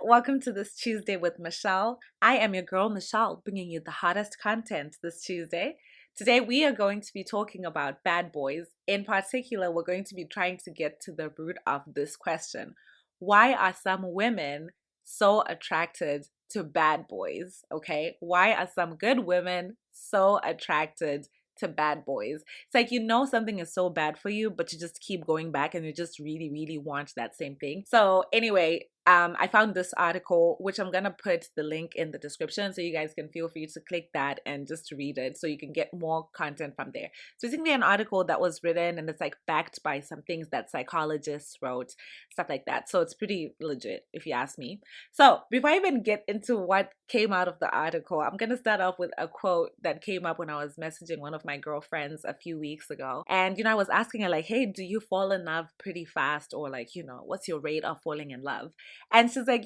welcome to this Tuesday with Michelle. I am your girl, Michelle, bringing you the hottest content this Tuesday. Today, we are going to be talking about bad boys. In particular, we're going to be trying to get to the root of this question. Why are some women so attracted to bad boys? Okay, why are some good women so attracted to bad boys? It's like something is so bad for you, but you just keep going back and you just really, really want that same thing. So anyway, I found this article, which I'm gonna put the link in the description so you guys can feel free to click that and just read it so you can get more content from there. It's basically an article that was written and it's like backed by some things that psychologists wrote, stuff like that. So it's pretty legit if you ask me. So before I even get into what came out of the article, I'm gonna start off with a quote that came up when I was messaging one of my girlfriends a few weeks ago. And I was asking her like, hey, do you fall in love pretty fast? Or like, what's your rate of falling in love? And she's like,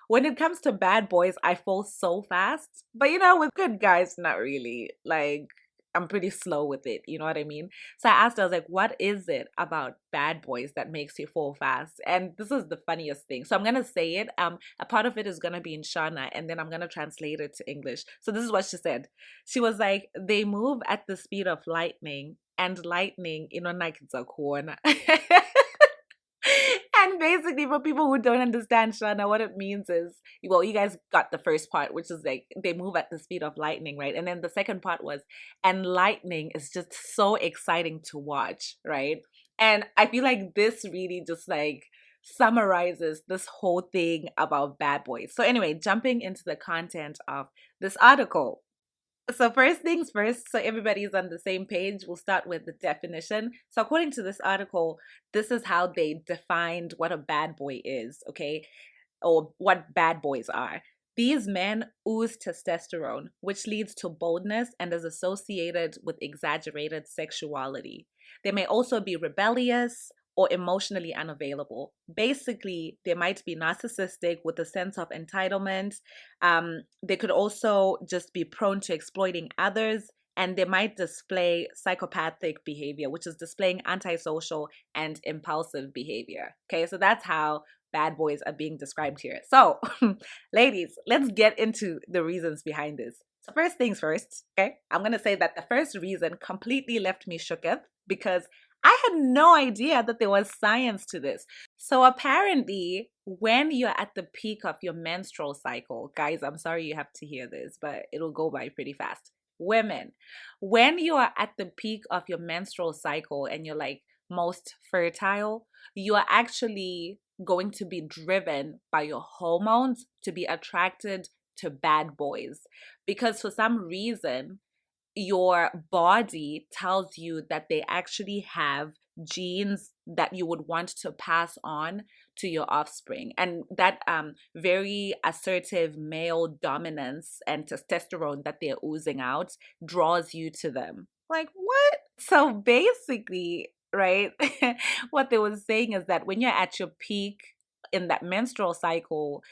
when it comes to bad boys, I fall so fast. But with good guys, not really. Like, I'm pretty slow with it. You know what I mean? So I asked her, I was like, what is it about bad boys that makes you fall fast? And this is the funniest thing. So I'm gonna say it. A part of it is gonna be in Shana, and then I'm gonna translate it to English. So this is what she said. She was like, they move at the speed of lightning, and lightning, like it's a corner. And basically, for people who don't understand Shana, what it means is, well, you guys got the first part, which is like they move at the speed of lightning, right? And then the second part was, and lightning is just so exciting to watch, right? And I feel like this really just like summarizes this whole thing about bad boys. So anyway, jumping into the content of this article. So first things first, so everybody's on the same page, we'll start with the definition. So according to this article, this is how they defined what a bad boy is, okay? Or what bad boys are. These men ooze testosterone, which leads to boldness and is associated with exaggerated sexuality. They may also be rebellious or emotionally unavailable. Basically, they might be narcissistic with a sense of entitlement. They could also just be prone to exploiting others, and they might display psychopathic behavior, which is displaying antisocial and impulsive behavior. Okay, so that's how bad boys are being described here. So, ladies, let's get into the reasons behind this. So first things first, okay? I'm going to say that the first reason completely left me shooketh because I had no idea that there was science to this. So apparently, when you're at the peak of your menstrual cycle, guys, I'm sorry you have to hear this, but it'll go by pretty fast. Women, when you are at the peak of your menstrual cycle and you're like most fertile, you are actually going to be driven by your hormones to be attracted to bad boys. Because for some reason, your body tells you that they actually have genes that you would want to pass on to your offspring, and that very assertive male dominance and testosterone that they're oozing out draws you to them. Like, what? So basically, right, what they were saying is that when you're at your peak in that menstrual cycle,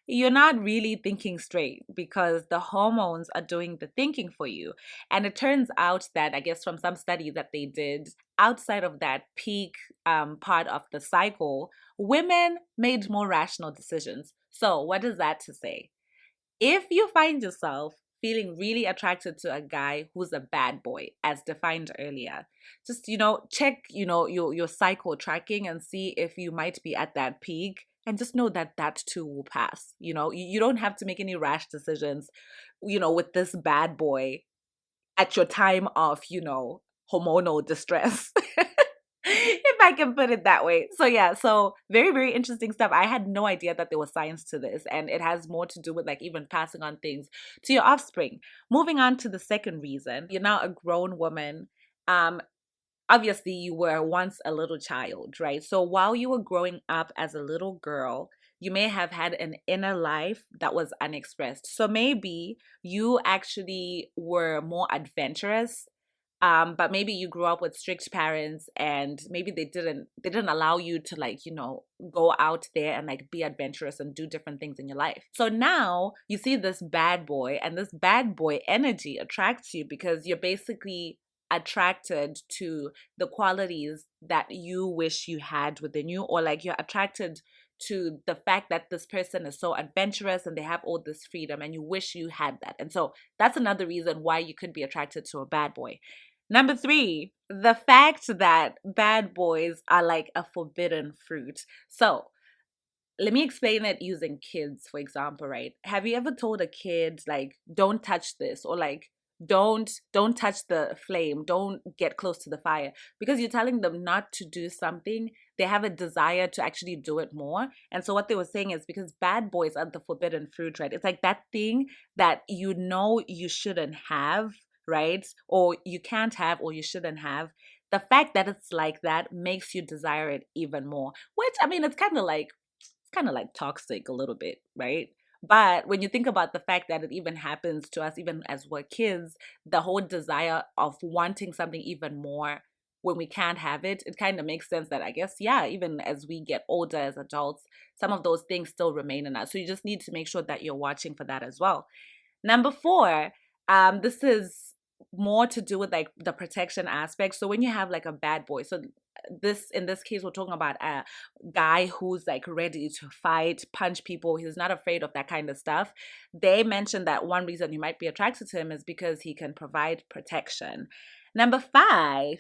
you're not really thinking straight because the hormones are doing the thinking for you. And it turns out that, I guess, from some studies that they did, outside of that peak part of the cycle, women made more rational decisions. So, what is that to say? If you find yourself feeling really attracted to a guy who's a bad boy, as defined earlier, just, check, your cycle tracking and see if you might be at that peak. And just know that that too will pass. You don't have to make any rash decisions, with this bad boy at your time of, hormonal distress. If I can put it that way. So yeah, so very, very interesting stuff. I had no idea that there was science to this, and it has more to do with like even passing on things to your offspring. Moving on to the second reason, you're now a grown woman. Obviously you were once a little child, right? So while you were growing up as a little girl, you may have had an inner life that was unexpressed. So maybe you actually were more adventurous, but maybe you grew up with strict parents and maybe they didn't allow you to like, go out there and like be adventurous and do different things in your life. So now you see this bad boy, and this bad boy energy attracts you because you're basically attracted to the qualities that you wish you had within you, or like you're attracted to the fact that this person is so adventurous and they have all this freedom and you wish you had that. And so that's another reason why you could be attracted to a bad boy. Number three, the fact that bad boys are like a forbidden fruit. So let me explain it using kids, for example, right? Have you ever told a kid like, don't touch this, or like, don't touch the flame, don't get close to the fire, because you're telling them not to do something, they have a desire to actually do it more. And so what they were saying is, because bad boys are the forbidden fruit, right? It's like that thing that you know you shouldn't have, right? Or you can't have, or you shouldn't have. The fact that it's like that makes you desire it even more, which, I mean, it's kind of like toxic a little bit, right? But when you think about the fact that it even happens to us, even as we're kids, the whole desire of wanting something even more when we can't have it, it kind of makes sense that, I guess, yeah, even as we get older as adults, some of those things still remain in us. So you just need to make sure that you're watching for that as well. Number four, this is more to do with like the protection aspect. So when you have like a bad boy, so this in this case we're talking about a guy who's like ready to fight, punch people, he's not afraid of that kind of stuff. They mentioned that one reason you might be attracted to him is because he can provide protection. Number five,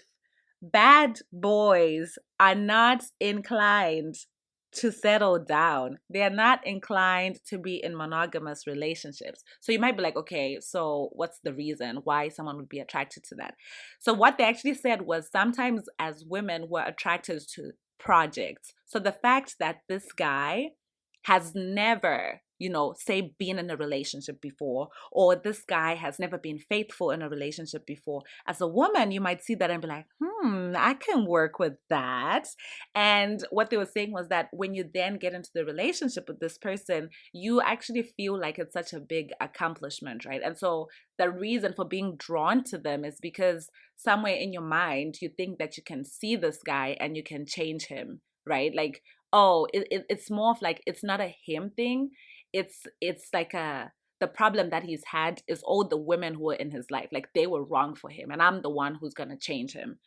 bad boys are not inclined to settle down. They are not inclined to be in monogamous relationships. So you might be like, okay, so what's the reason why someone would be attracted to that? So what they actually said was, sometimes as women, we're attracted to projects. So the fact that this guy has never, say, been in a relationship before, or this guy has never been faithful in a relationship before, as a woman, you might see that and be like, I can work with that. And what they were saying was that when you then get into the relationship with this person, you actually feel like it's such a big accomplishment, right? And so the reason for being drawn to them is because somewhere in your mind, you think that you can see this guy and you can change him, right? Like, oh, it's more of like, it's not a him thing. It's like the problem that he's had is all the women who were in his life, like they were wrong for him, and I'm the one who's gonna change him.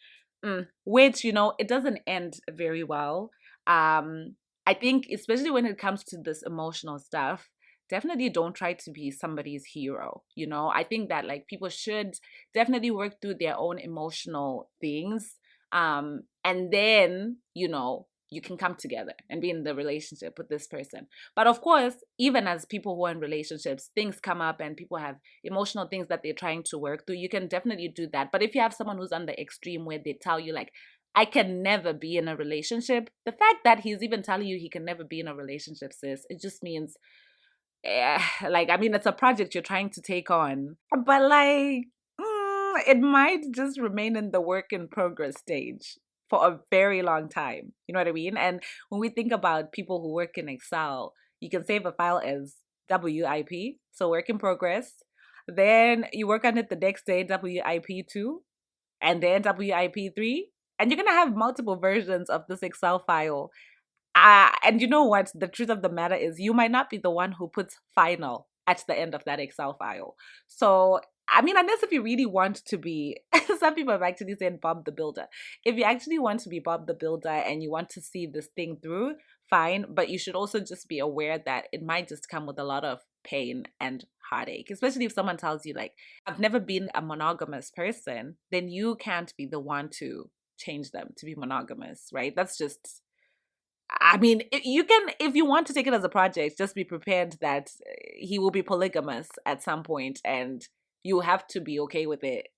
Which, it doesn't end very well. I think especially when it comes to this emotional stuff, definitely don't try to be somebody's hero. I think that like people should definitely work through their own emotional things, and then you can come together and be in the relationship with this person. But of course, even as people who are in relationships, things come up and people have emotional things that they're trying to work through. You can definitely do that. But if you have someone who's on the extreme where they tell you like, I can never be in a relationship, the fact that he's even telling you he can never be in a relationship, sis, it just means, like, I mean, it's a project you're trying to take on, but like, it might just remain in the work in progress stage for a very long time. You know what I mean? And when we think about people who work in Excel, you can save a file as WIP, so work in progress. Then you work on it the next day, WIP2, and then WIP3. And you're going to have multiple versions of this Excel file. And you know what? The truth of the matter is, you might not be the one who puts final at the end of that Excel file. So, I mean, unless if you really want to be, some people have actually said Bob the Builder. If you actually want to be Bob the Builder and you want to see this thing through, fine. But you should also just be aware that it might just come with a lot of pain and heartache, especially if someone tells you like, I've never been a monogamous person, then you can't be the one to change them to be monogamous, right? That's just, I mean, if you want to take it as a project, just be prepared that he will be polygamous at some point and you have to be okay with it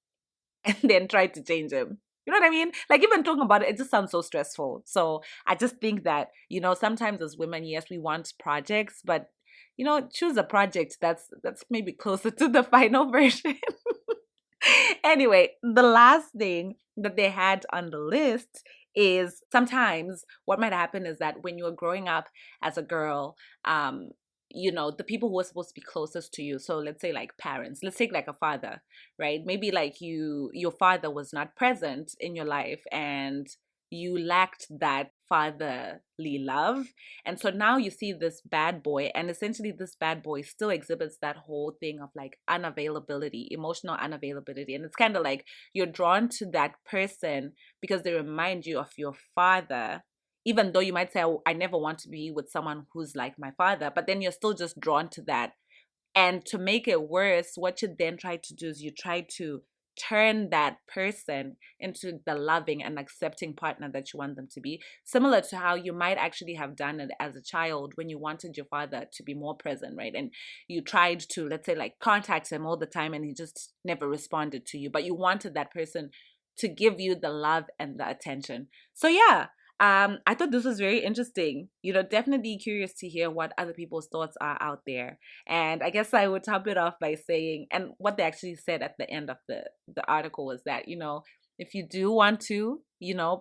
and then try to change him. You know what I mean? Like, even talking about it, it just sounds so stressful. So I just think that, sometimes as women, yes, we want projects, but, choose a project that's maybe closer to the final version. Anyway, the last thing that they had on the list is sometimes what might happen is that when you are growing up as a girl, the people who are supposed to be closest to you, so let's say like parents, let's take like a father, right? Maybe like your father was not present in your life and you lacked that fatherly love. And so now you see this bad boy, and essentially this bad boy still exhibits that whole thing of like unavailability, emotional unavailability. And it's kind of like you're drawn to that person because they remind you of your father, even though you might say, "Oh, I never want to be with someone who's like my father," but then you're still just drawn to that. And to make it worse, what you then try to do is you try to turn that person into the loving and accepting partner that you want them to be. Similar to how you might actually have done it as a child when you wanted your father to be more present, right? And you tried to, let's say, like contact him all the time and he just never responded to you, but you wanted that person to give you the love and the attention. So yeah, I thought this was very interesting. Definitely curious to hear what other people's thoughts are out there. And I guess I would top it off by saying, and what they actually said at the end of the article was that, if you do want to,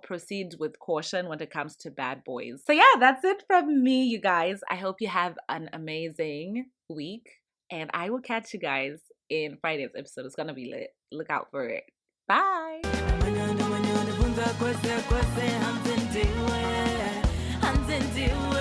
proceed with caution when it comes to bad boys. So yeah, that's it from me, you guys. I hope you have an amazing week. And I will catch you guys in Friday's episode. It's going to be lit. Look out for it. Bye. Hands into